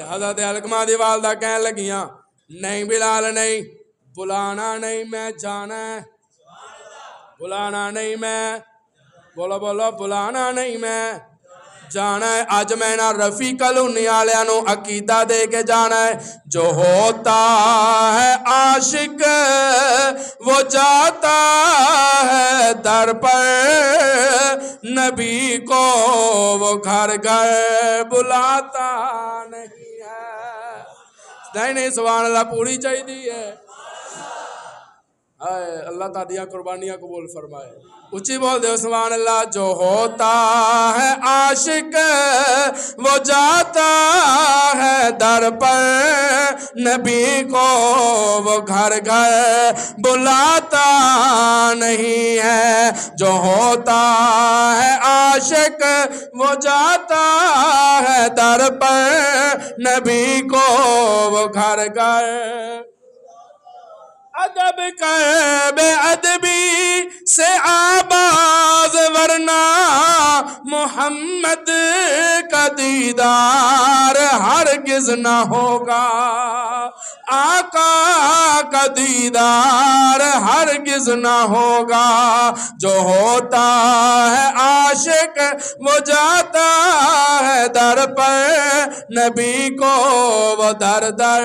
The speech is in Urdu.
حضرت علقمہ دی والدہ کہنے لگیاں نہیں بلال نہیں، بلانا نہیں میں جانا ہے، بلانا نہیں میں، بولو بولو بلانا نہیں میں جانا ہے۔ آج میں نا رفیع کالونی والےاں نوں عقیدہ دے کے جانا ہے، جو ہوتا ہے عاشق وہ جاتا ہے در پر، نبی کو وہ گھر گھر بلاتا نہیں ہے۔ نہیں سبحان اللہ پوری چاہیے دی ہے۔ اللہ تعالیٰ قربانیاں قبول فرمائے، اچھی بول دے سبحان اللہ۔ جو ہوتا ہے عاشق وہ جاتا ہے در پر، نبی کو وہ گھر گھر بلاتا نہیں ہے۔ جو ہوتا ہے عاشق وہ جاتا ہے در پر، نبی کو وہ گھر گھر ادب کر بے ادبی سے آباز، ورنہ محمد کا دیدار ہرگز نہ ہوگا، آقا کا دیدار ہرگز نہ ہوگا۔ جو ہوتا ہے عاشق وہ جاتا ہے در پر، نبی کو وہ در در